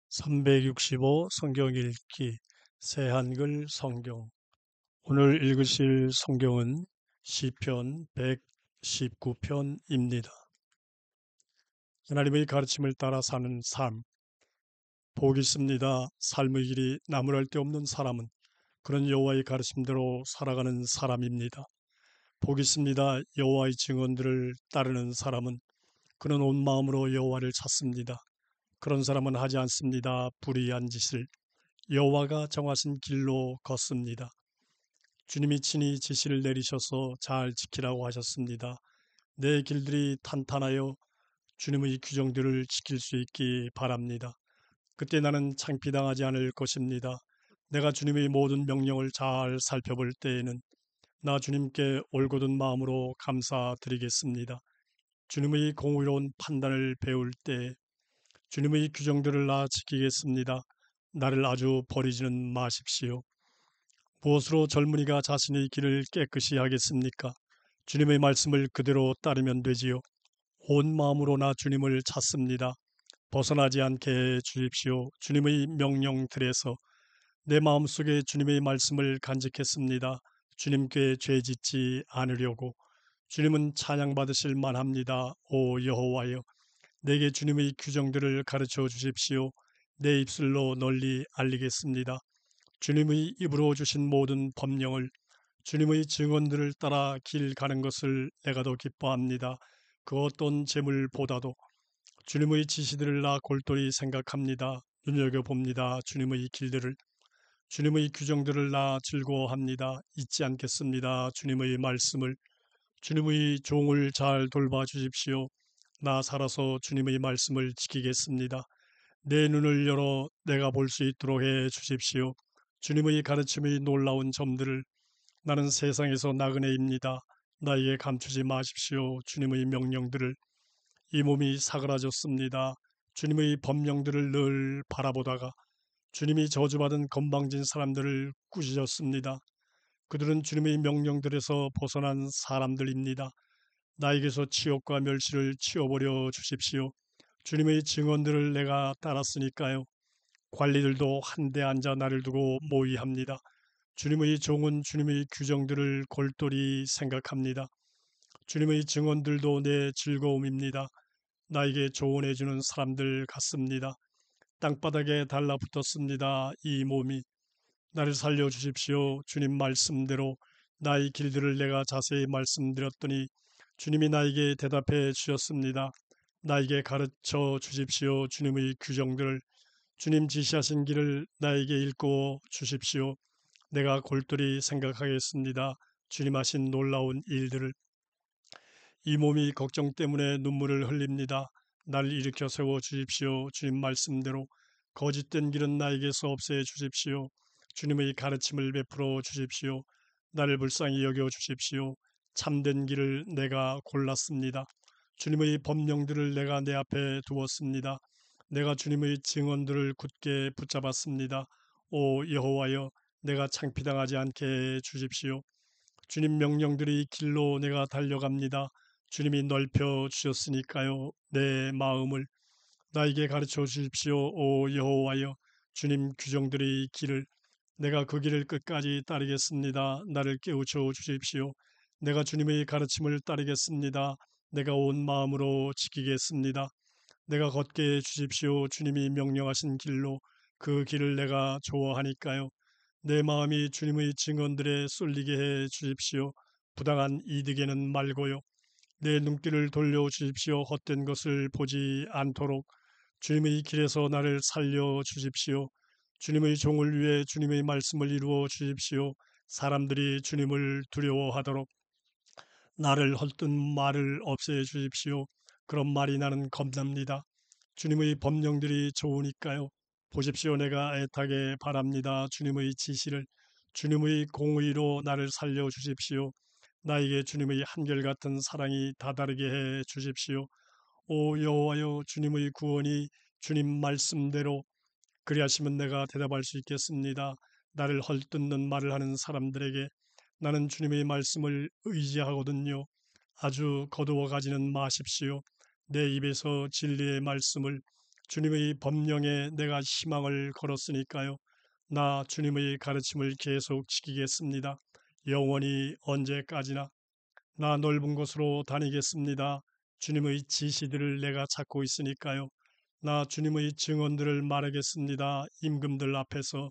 365 성경 읽기 새한글 성경. 오늘 읽으실 성경은 시편 119편입니다. 하나님의 가르침을 따라 사는 삶. 복이 있습니다. 삶의 길이 나무랄 데 없는 사람은 그런 여호와의 가르침대로 살아가는 사람입니다. 복이 있습니다. 여호와의 증언들을 따르는 사람은 그는 온 마음으로 여호와를 찾습니다. 그런 사람은 하지 않습니다. 불의한 짓을. 여호와가 정하신 길로 걷습니다. 주님이 친히 지시를 내리셔서 잘 지키라고 하셨습니다. 내 길들이 탄탄하여 주님의 규정들을 지킬 수 있기 바랍니다. 그때 나는 창피당하지 않을 것입니다. 내가 주님의 모든 명령을 잘 살펴볼 때에는 나 주님께 올곧은 마음으로 감사드리겠습니다. 주님의 공의로운 판단을 배울 때 주님의 규정들을 나 지키겠습니다. 나를 아주 버리지는 마십시오. 무엇으로 젊은이가 자신의 길을 깨끗이 하겠습니까? 주님의 말씀을 그대로 따르면 되지요. 온 마음으로 나 주님을 찾습니다. 벗어나지 않게 해 주십시오. 주님의 명령들에서 내 마음속에 주님의 말씀을 간직했습니다. 주님께 죄짓지 않으려고. 주님은 찬양받으실 만합니다. 오 여호와여, 내게 주님의 규정들을 가르쳐 주십시오. 내 입술로 널리 알리겠습니다. 주님의 입으로 주신 모든 법령을, 주님의 증언들을 따라 길 가는 것을 내가 더 기뻐합니다. 그 어떤 재물보다도 주님의 지시들을 나 골똘히 생각합니다. 눈여겨봅니다. 주님의 길들을, 주님의 규정들을 나 즐거워합니다. 잊지 않겠습니다. 주님의 말씀을, 주님의 종을 잘 돌봐 주십시오. 나 살아서 주님의 말씀을 지키겠습니다. 내 눈을 열어 내가 볼 수 있도록 해 주십시오. 주님의 가르침의 놀라운 점들을. 나는 세상에서 나그네입니다. 나에게 감추지 마십시오. 주님의 명령들을. 이 몸이 사그라졌습니다. 주님의 법령들을 늘 바라보다가 주님이 저주받은 건방진 사람들을 꾸짖었습니다. 그들은 주님의 명령들에서 벗어난 사람들입니다. 나에게서 치욕과 멸시를 치워버려 주십시오. 주님의 증언들을 내가 따랐으니까요. 관리들도 한데 앉아 나를 두고 모의합니다. 주님의 종은 주님의 규정들을 골똘히 생각합니다. 주님의 증언들도 내 즐거움입니다. 나에게 조언해주는 사람들 같습니다. 땅바닥에 달라붙었습니다. 이 몸이. 나를 살려주십시오. 주님 말씀대로 나의 길들을 내가 자세히 말씀드렸더니 주님이 나에게 대답해 주셨습니다. 나에게 가르쳐 주십시오. 주님의 규정들을. 주님 지시하신 길을 나에게 읽고 주십시오. 내가 골똘히 생각하겠습니다. 주님 하신 놀라운 일들을. 이 몸이 걱정 때문에 눈물을 흘립니다. 나를 일으켜 세워 주십시오. 주님 말씀대로. 거짓된 길은 나에게서 없애 주십시오. 주님의 가르침을 베풀어 주십시오. 나를 불쌍히 여겨 주십시오. 참된 길을 내가 골랐습니다. 주님의 법령들을 내가 내 앞에 두었습니다. 내가 주님의 증언들을 굳게 붙잡았습니다. 오 여호와여, 내가 창피당하지 않게 해 주십시오. 주님 명령들이 길로 내가 달려갑니다. 주님이 넓혀 주셨으니까요. 내 마음을 나에게 가르쳐 주십시오. 오 여호와여, 주님 규정들의 길을, 내가 그 길을 끝까지 따르겠습니다. 나를 깨우쳐 주십시오. 내가 주님의 가르침을 따르겠습니다. 내가 온 마음으로 지키겠습니다. 내가 걷게 해 주십시오. 주님이 명령하신 길로. 그 길을 내가 좋아하니까요. 내 마음이 주님의 증언들에 쏠리게 해 주십시오. 부당한 이득에는 말고요. 내 눈길을 돌려 주십시오. 헛된 것을 보지 않도록. 주님의 길에서 나를 살려 주십시오. 주님의 종을 위해 주님의 말씀을 이루어 주십시오. 사람들이 주님을 두려워하도록. 나를 헐뜬 말을 없애 주십시오. 그런 말이 나는 겁납니다. 주님의 법령들이 좋으니까요. 보십시오. 내가 애타게 바랍니다. 주님의 지시를. 주님의 공의로 나를 살려 주십시오. 나에게 주님의 한결같은 사랑이 다다르게 해 주십시오. 오 여호와여, 주님의 구원이 주님 말씀대로 그리하시면 내가 대답할 수 있겠습니다. 나를 헐뜯는 말을 하는 사람들에게 나는 주님의 말씀을 의지하거든요. 아주 거두어 가지는 마십시오. 내 입에서 진리의 말씀을, 주님의 법령에 내가 희망을 걸었으니까요. 나 주님의 가르침을 계속 지키겠습니다. 영원히 언제까지나. 나 넓은 곳으로 다니겠습니다. 주님의 지시들을 내가 찾고 있으니까요. 나 주님의 증언들을 말하겠습니다. 임금들 앞에서.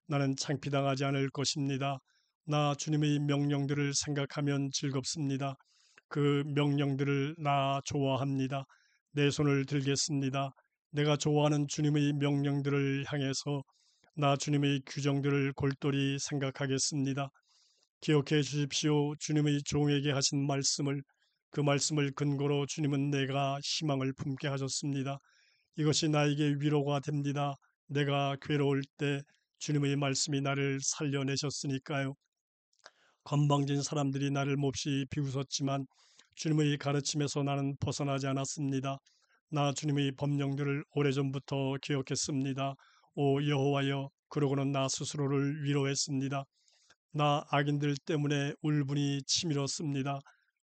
나는 창피당하지 않을 것입니다. 나 주님의 명령들을 생각하면 즐겁습니다. 그 명령들을 나 좋아합니다. 내 손을 들겠습니다. 내가 좋아하는 주님의 명령들을 향해서 나 주님의 규정들을 골똘히 생각하겠습니다. 기억해 주십시오. 주님의 종에게 하신 말씀을, 그 말씀을 근거로 주님은 내가 희망을 품게 하셨습니다. 이것이 나에게 위로가 됩니다. 내가 괴로울 때 주님의 말씀이 나를 살려내셨으니까요. 건방진 사람들이 나를 몹시 비웃었지만 주님의 가르침에서 나는 벗어나지 않았습니다. 나 주님의 법령들을 오래전부터 기억했습니다. 오 여호와여, 그러고는 나 스스로를 위로했습니다. 나 악인들 때문에 울분이 치밀었습니다.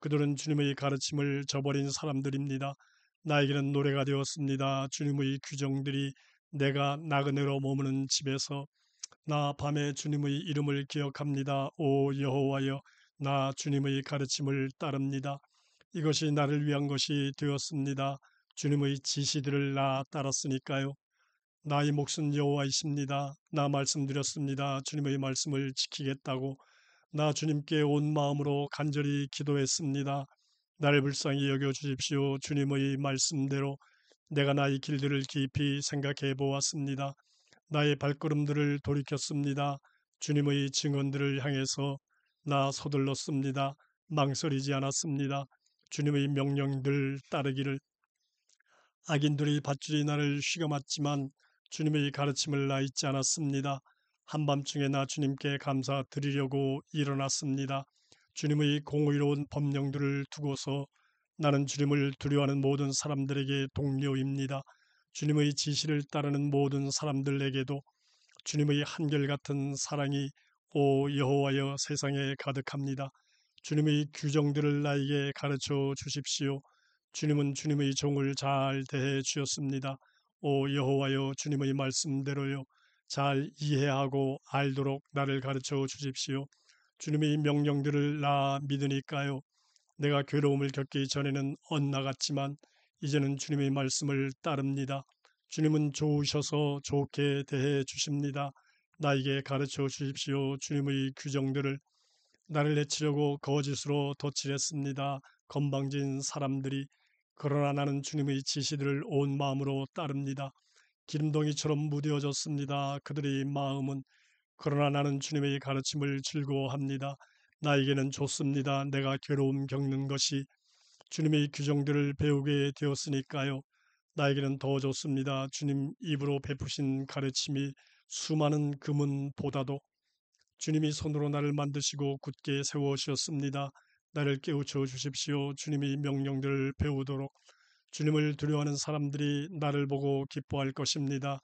그들은 주님의 가르침을 저버린 사람들입니다. 나에게는 노래가 되었습니다. 주님의 규정들이 내가 나그네로 머무는 집에서. 나 밤에 주님의 이름을 기억합니다. 오 여호와여, 나 주님의 가르침을 따릅니다. 이것이 나를 위한 것이 되었습니다. 주님의 지시들을 나 따랐으니까요. 나의 몫은 여호와이십니다. 나 말씀드렸습니다. 주님의 말씀을 지키겠다고. 나 주님께 온 마음으로 간절히 기도했습니다. 나를 불쌍히 여겨 주십시오. 주님의 말씀대로 내가 나의 길들을 깊이 생각해 보았습니다. 나의 발걸음들을 돌이켰습니다. 주님의 증언들을 향해서 나 서둘렀습니다. 망설이지 않았습니다. 주님의 명령들 따르기를. 악인들이 밧줄이 나를 휘감았지만 주님의 가르침을 나 잊지 않았습니다. 한밤중에 나 주님께 감사드리려고 일어났습니다. 주님의 공의로운 법령들을 두고서 나는 주님을 두려워하는 모든 사람들에게 동료입니다. 주님의 지시를 따르는 모든 사람들에게도 주님의 한결같은 사랑이 오 여호와여 세상에 가득합니다. 주님의 규정들을 나에게 가르쳐 주십시오. 주님은 주님의 종을 잘 대해 주셨습니다. 오 여호와여, 주님의 말씀대로요 잘 이해하고 알도록 나를 가르쳐 주십시오. 주님의 명령들을 나 믿으니까요. 내가 괴로움을 겪기 전에는 엇나갔지만 이제는 주님의 말씀을 따릅니다. 주님은 좋으셔서 좋게 대해 주십니다. 나에게 가르쳐 주십시오. 주님의 규정들을. 나를 해치려고 거짓으로 덧칠했습니다. 건방진 사람들이. 그러나 나는 주님의 지시들을 온 마음으로 따릅니다. 기름덩이처럼 무뎌졌습니다. 그들의 마음은. 그러나 나는 주님의 가르침을 즐거워합니다. 나에게는 좋습니다. 내가 괴로움 겪는 것이. 주님의 규정들을 배우게 되었으니까요. 나에게는 더 좋습니다. 주님 입으로 베푸신 가르침이 수많은 금은보다도. 주님이 손으로 나를 만드시고 굳게 세워주셨습니다. 나를 깨우쳐 주십시오. 주님의 명령들을 배우도록. 주님을 두려워하는 사람들이 나를 보고 기뻐할 것입니다.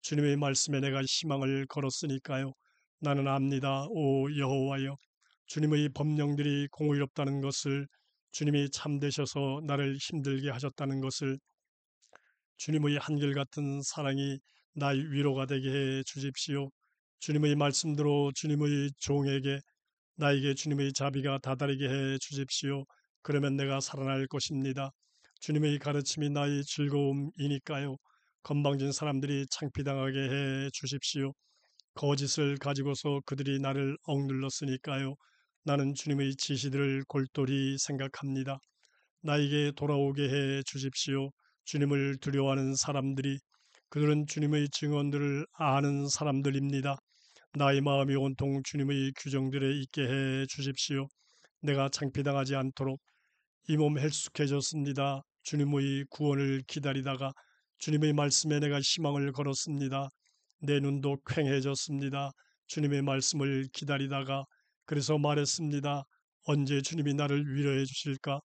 주님의 말씀에 내가 희망을 걸었으니까요. 나는 압니다. 오 여호와여, 주님의 법령들이 공의롭다는 것을, 주님이 참되셔서 나를 힘들게 하셨다는 것을, 주님의 한결같은 사랑이 나의 위로가 되게 해 주십시오. 주님의 말씀대로 주님의 종에게, 나에게 주님의 자비가 다다르게 해 주십시오. 그러면 내가 살아날 것입니다. 주님의 가르침이 나의 즐거움이니까요. 건방진 사람들이 창피당하게 해 주십시오. 거짓을 가지고서 그들이 나를 억눌렀으니까요. 나는 주님의 지시들을 골똘히 생각합니다. 나에게 돌아오게 해 주십시오. 주님을 두려워하는 사람들이. 그들은 주님의 증언들을 아는 사람들입니다. 나의 마음이 온통 주님의 규정들에 있게 해 주십시오. 내가 창피당하지 않도록. 이 몸 헬쑥해졌습니다. 주님의 구원을 기다리다가 주님의 말씀에 내가 희망을 걸었습니다. 내 눈도 퀭해졌습니다. 주님의 말씀을 기다리다가. 그래서 말했습니다. 언제 주님이 나를 위로해 주실까?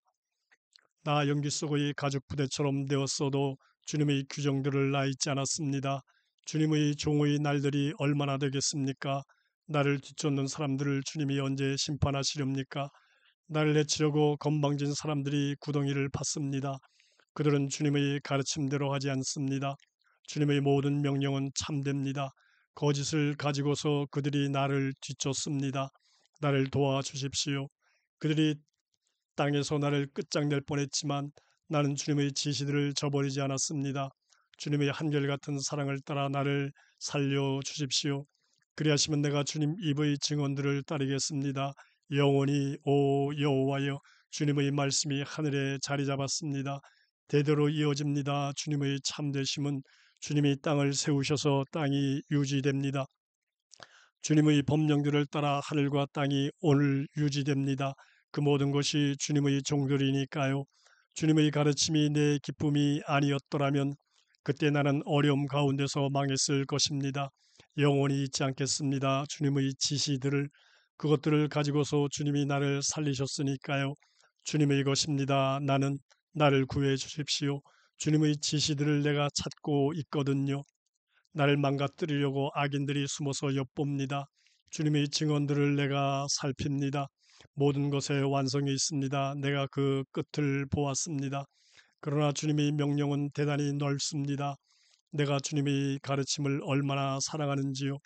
나 연기 속의 가죽 부대처럼 되었어도 주님의 규정들을 나 잊지 않았습니다. 주님의 종의 날들이 얼마나 되겠습니까? 나를 뒤쫓는 사람들을 주님이 언제 심판하시렵니까? 나를 해치려고 건방진 사람들이 구덩이를 팠습니다. 그들은 주님의 가르침대로 하지 않습니다. 주님의 모든 명령은 참됩니다. 거짓을 가지고서 그들이 나를 뒤쫓습니다. 나를 도와주십시오. 그들이 땅에서 나를 끝장낼 뻔했지만 나는 주님의 지시들을 저버리지 않았습니다. 주님의 한결같은 사랑을 따라 나를 살려주십시오. 그리하시면 내가 주님 입의 증언들을 따르겠습니다. 영원히 오 여호와여, 주님의 말씀이 하늘에 자리 잡았습니다. 대대로 이어집니다. 주님의 참되심은 주님이 땅을 세우셔서 땅이 유지됩니다. 주님의 법령들을 따라 하늘과 땅이 오늘 유지됩니다. 그 모든 것이 주님의 종들이니까요. 주님의 가르침이 내 기쁨이 아니었더라면 그때 나는 어려움 가운데서 망했을 것입니다. 영원히 잊지 않겠습니다. 주님의 지시들을, 그것들을 가지고서 주님이 나를 살리셨으니까요. 주님의 것입니다. 나를 구해 주십시오. 주님의 지시들을 내가 찾고 있거든요. 나를 망가뜨리려고 악인들이 숨어서 엿봅니다. 주님의 증언들을 내가 살핍니다. 모든 것에 완성이 있습니다. 내가 그 끝을 보았습니다. 그러나 주님의 명령은 대단히 넓습니다. 내가 주님의 가르침을 얼마나 사랑하는지요.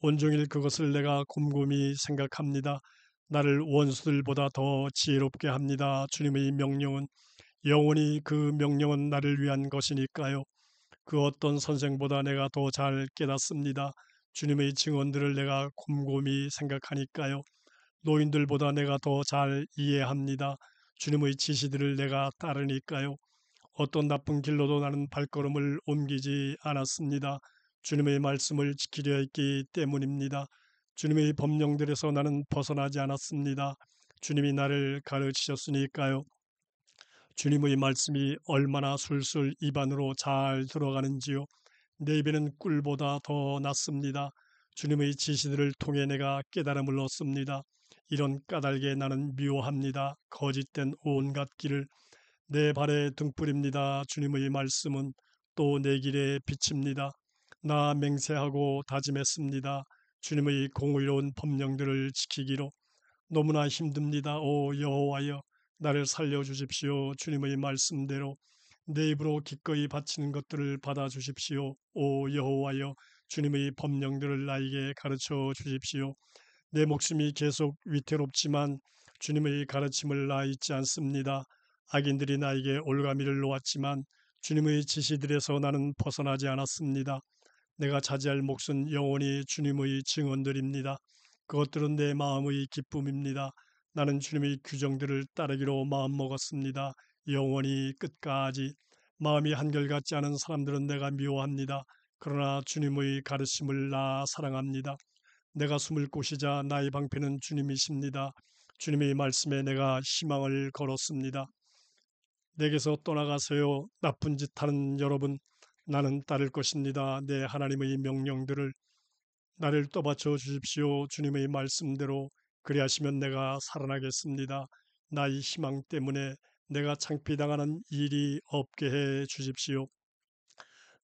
온종일 그것을 내가 곰곰이 생각합니다. 나를 원수들보다 더 지혜롭게 합니다. 주님의 명령은 영원히 그 명령은 나를 위한 것이니까요. 그 어떤 선생보다 내가 더 잘 깨닫습니다. 주님의 증언들을 내가 곰곰이 생각하니까요. 노인들보다 내가 더 잘 이해합니다. 주님의 지시들을 내가 따르니까요. 어떤 나쁜 길로도 나는 발걸음을 옮기지 않았습니다. 주님의 말씀을 지키려 했기 때문입니다. 주님의 법령들에서 나는 벗어나지 않았습니다. 주님이 나를 가르치셨으니까요. 주님의 말씀이 얼마나 술술 입안으로 잘 들어가는지요. 내 입에는 꿀보다 더 낫습니다. 주님의 지시들을 통해 내가 깨달음을 얻습니다. 이런 까닭에 나는 미워합니다. 거짓된 온갖 길을 내 발의 등불입니다. 주님의 말씀은 또 내 길의 빛입니다. 나 맹세하고 다짐했습니다. 주님의 공의로운 법령들을 지키기로. 너무나 힘듭니다. 오 여호와여, 나를 살려주십시오. 주님의 말씀대로 내 입으로 기꺼이 바치는 것들을 받아주십시오. 오 여호와여, 주님의 법령들을 나에게 가르쳐 주십시오. 내 목숨이 계속 위태롭지만 주님의 가르침을 나 잊지 않습니다. 악인들이 나에게 올가미를 놓았지만 주님의 지시들에서 나는 벗어나지 않았습니다. 내가 차지할 몫은 영원히 주님의 증언들입니다. 그것들은 내 마음의 기쁨입니다. 나는 주님의 규정들을 따르기로 마음먹었습니다. 영원히 끝까지. 마음이 한결같지 않은 사람들은 내가 미워합니다. 그러나 주님의 가르침을 나 사랑합니다. 내가 숨을 곳이자 나의 방패는 주님이십니다. 주님의 말씀에 내가 희망을 걸었습니다. 내게서 떠나가세요. 나쁜 짓 하는 여러분, 나는 따를 것입니다. 내 하나님의 명령들을. 나를 떠받쳐 주십시오. 주님의 말씀대로. 그리하시면 내가 살아나겠습니다. 나의 희망 때문에 내가 창피당하는 일이 없게 해 주십시오.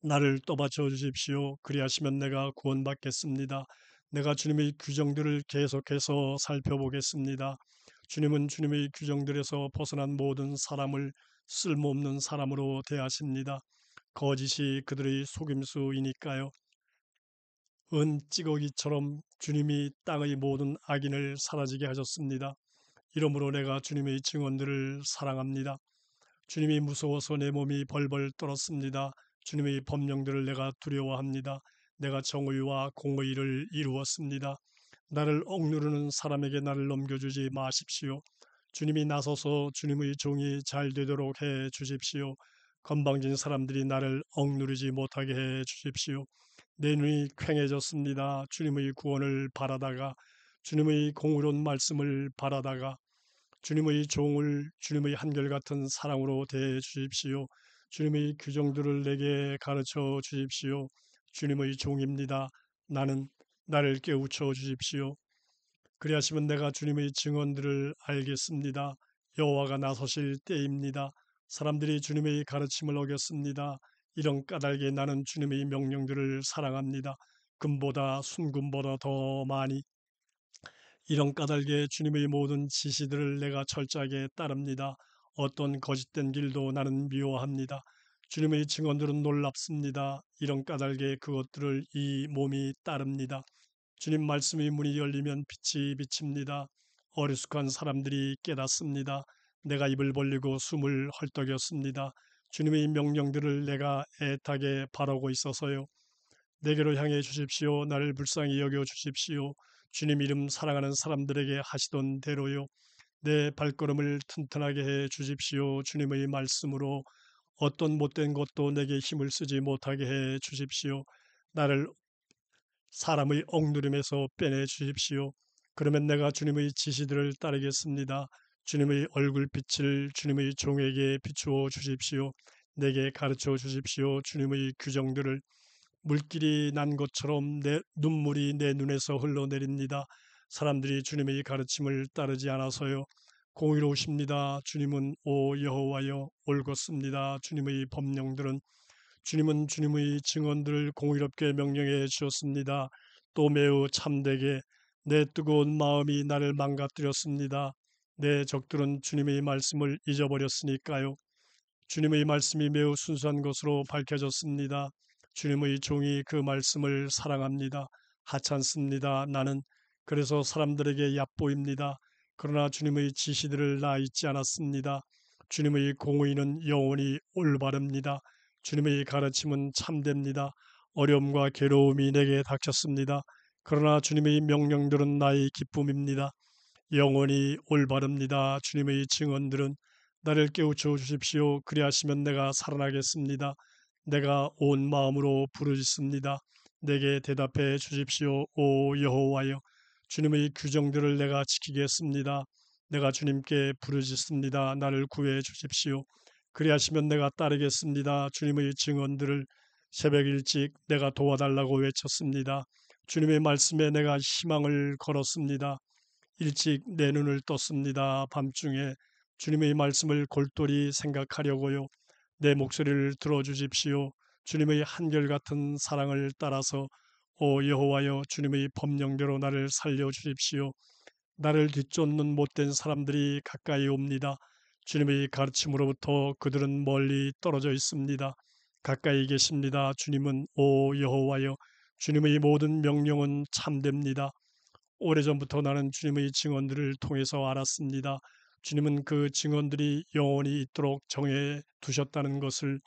나를 떠받쳐 주십시오. 그리하시면 내가 구원받겠습니다. 내가 주님의 규정들을 계속해서 살펴보겠습니다. 주님은 주님의 규정들에서 벗어난 모든 사람을 쓸모없는 사람으로 대하십니다. 거짓이 그들의 속임수이니까요. 찌꺼기처럼 주님이 땅의 모든 악인을 사라지게 하셨습니다. 이러므로 내가 주님의 증언들을 사랑합니다. 주님이 무서워서 내 몸이 벌벌 떨었습니다. 주님의 법령들을 내가 두려워합니다. 내가 정의와 공의를 이루었습니다. 나를 억누르는 사람에게 나를 넘겨주지 마십시오. 주님이 나서서 주님의 종이 잘 되도록 해 주십시오. 건방진 사람들이 나를 억누르지 못하게 해 주십시오. 내 눈이 퀭해졌습니다. 주님의 구원을 바라다가, 주님의 공의로운 말씀을 바라다가 주님의 종을 주님의 한결같은 사랑으로 대해 주십시오. 주님의 규정들을 내게 가르쳐 주십시오. 주님의 종입니다. 나를 깨우쳐 주십시오. 그리하시면 내가 주님의 증언들을 알겠습니다. 여호와가 나서실 때입니다. 사람들이 주님의 가르침을 어겼습니다. 이런 까닭에 나는 주님의 명령들을 사랑합니다. 금보다 순금보다 더 많이. 이런 까닭에 주님의 모든 지시들을 내가 철저하게 따릅니다. 어떤 거짓된 길도 나는 미워합니다. 주님의 증언들은 놀랍습니다. 이런 까닭에 그것들을 이 몸이 따릅니다. 주님 말씀의 문이 열리면 빛이 비칩니다. 어리숙한 사람들이 깨닫습니다. 내가 입을 벌리고 숨을 헐떡였습니다. 주님의 명령들을 내가 애타게 바라고 있어서요. 내게로 향해 주십시오. 나를 불쌍히 여겨 주십시오. 주님 이름 사랑하는 사람들에게 하시던 대로요. 내 발걸음을 튼튼하게 해 주십시오. 주님의 말씀으로 어떤 못된 것도 내게 힘을 쓰지 못하게 해 주십시오. 나를 사람의 억누름에서 빼내 주십시오. 그러면 내가 주님의 지시들을 따르겠습니다. 주님의 얼굴빛을 주님의 종에게 비추어 주십시오. 내게 가르쳐 주십시오. 주님의 규정들을 물길이 난 것처럼 내 눈물이 내 눈에서 흘러내립니다. 사람들이 주님의 가르침을 따르지 않아서요. 공의로우십니다. 주님은 오 여호와여 옳겠습니다. 주님의 법령들은 주님은 주님의 증언들을 공의롭게 명령해 주셨습니다. 또 매우 참되게 내 뜨거운 마음이 나를 망가뜨렸습니다. 내 적들은 주님의 말씀을 잊어버렸으니까요. 주님의 말씀이 매우 순수한 것으로 밝혀졌습니다. 주님의 종이 그 말씀을 사랑합니다. 하찮습니다. 나는 그래서 사람들에게 얕보입니다. 그러나 주님의 지시들을 나 잊지 않았습니다. 주님의 공의는 영원히 올바릅니다. 주님의 가르침은 참됩니다. 어려움과 괴로움이 내게 닥쳤습니다. 그러나 주님의 명령들은 나의 기쁨입니다. 영원히 올바릅니다. 주님의 증언들은 나를 깨우쳐 주십시오. 그리하시면 내가 살아나겠습니다. 내가 온 마음으로 부르짖습니다. 내게 대답해 주십시오. 오 여호와여, 주님의 규정들을 내가 지키겠습니다. 내가 주님께 부르짖습니다. 나를 구해 주십시오. 그리하시면 내가 따르겠습니다. 주님의 증언들을 새벽 일찍 내가 도와달라고 외쳤습니다. 주님의 말씀에 내가 희망을 걸었습니다. 일찍 내 눈을 떴습니다. 밤중에 주님의 말씀을 골똘히 생각하려고요. 내 목소리를 들어주십시오. 주님의 한결같은 사랑을 따라서 오 여호와여, 주님의 법령대로 나를 살려주십시오. 나를 뒤쫓는 못된 사람들이 가까이 옵니다. 주님의 가르침으로부터 그들은 멀리 떨어져 있습니다. 가까이 계십니다. 주님은 오 여호와여, 주님의 모든 명령은 참됩니다. 오래전부터 나는 주님의 증언들을 통해서 알았습니다. 주님은 그 증언들이 영원히 있도록 정해 두셨다는 것을.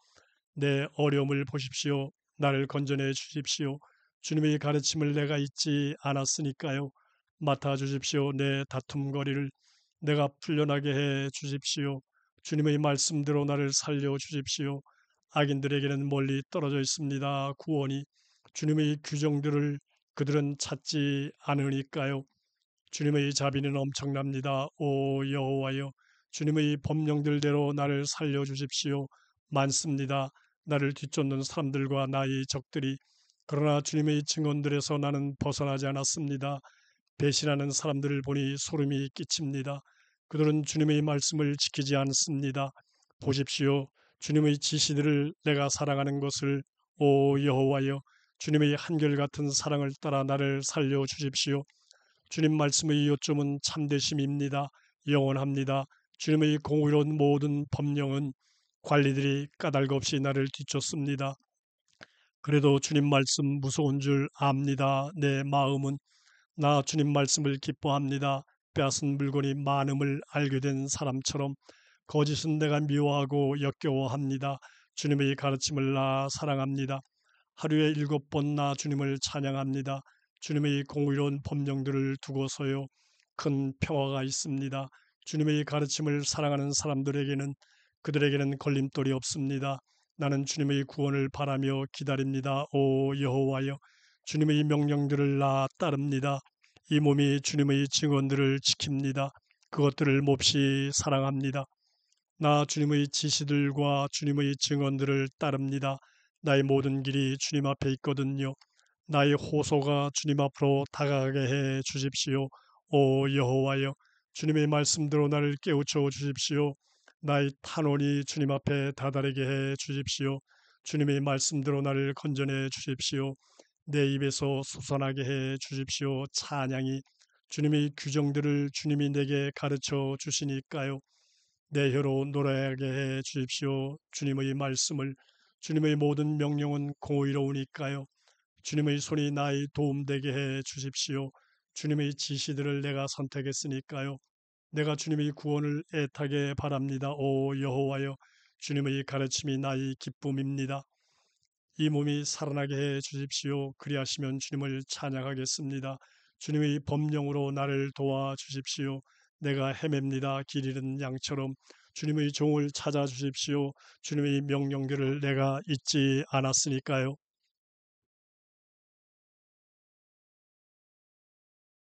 내 어려움을 보십시오. 나를 건져내 주십시오. 주님의 가르침을 내가 잊지 않았으니까요. 맡아 주십시오. 내 다툼거리를 내가 풀려나게 해 주십시오. 주님의 말씀대로 나를 살려 주십시오. 악인들에게는 멀리 떨어져 있습니다. 구원이 주님의 규정들을 그들은 찾지 않으니까요. 주님의 자비는 엄청납니다. 오 여호와여, 주님의 법령들대로 나를 살려 주십시오. 많습니다. 나를 뒤쫓는 사람들과 나의 적들이. 그러나 주님의 증언들에서 나는 벗어나지 않았습니다. 배신하는 사람들을 보니 소름이 끼칩니다. 그들은 주님의 말씀을 지키지 않습니다. 보십시오. 주님의 지시들을 내가 사랑하는 것을. 오 여호와여, 주님의 한결같은 사랑을 따라 나를 살려 주십시오. 주님 말씀의 요점은 참되심입니다. 영원합니다. 주님의 공의로운 모든 법령은 관리들이 까닭 없이 나를 뒤쫓습니다. 그래도 주님 말씀 무서운 줄 압니다. 내 마음은. 나 주님 말씀을 기뻐합니다. 빼앗은 물건이 많음을 알게 된 사람처럼 거짓은 내가 미워하고 역겨워합니다. 주님의 가르침을 나 사랑합니다. 하루에 7번 나 주님을 찬양합니다. 주님의 공의로운 법령들을 두고서요. 큰 평화가 있습니다. 주님의 가르침을 사랑하는 사람들에게는, 그들에게는 걸림돌이 없습니다. 나는 주님의 구원을 바라며 기다립니다. 오 여호와여, 주님의 명령들을 나 따릅니다. 이 몸이 주님의 증언들을 지킵니다. 그것들을 몹시 사랑합니다. 나 주님의 지시들과 주님의 증언들을 따릅니다. 나의 모든 길이 주님 앞에 있거든요. 나의 호소가 주님 앞으로 다가가게 해 주십시오. 오 여호와여, 주님의 말씀대로 나를 깨우쳐 주십시오. 나의 탄원이 주님 앞에 다다르게 해 주십시오. 주님의 말씀대로 나를 건져내 주십시오. 내 입에서 솟아나게 해 주십시오. 찬양이. 주님의 규정들을 주님이 내게 가르쳐 주시니까요. 내 혀로 노래하게 해 주십시오. 주님의 말씀을. 주님의 모든 명령은 공의로우니까요. 주님의 손이 나의 도움되게 해 주십시오. 주님의 지시들을 내가 선택했으니까요. 내가 주님의 구원을 애타게 바랍니다. 오 여호와여, 주님의 가르침이 나의 기쁨입니다. 이 몸이 살아나게 해 주십시오. 그리하시면 주님을 찬양하겠습니다. 주님의 법령으로 나를 도와 주십시오. 내가 헤맵니다. 길 잃은 양처럼 주님의 종을 찾아 주십시오. 주님의 명령들을 내가 잊지 않았으니까요.